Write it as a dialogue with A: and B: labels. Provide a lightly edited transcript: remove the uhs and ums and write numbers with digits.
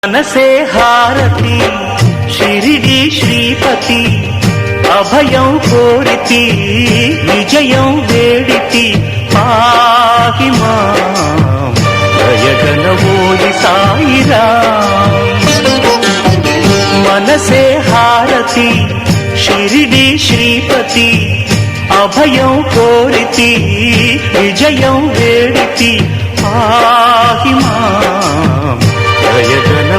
A: మనసే హారతి షిరిడి శ్రీపతి అభయం కోరితి విజయం వేడితి పాహి మాం దయగనవోయి సాయిరాం. మనసే హారతి షిరిడి శ్రీపతి అభయం కోరితి విజయం వేడితి పాహి మాం దయగన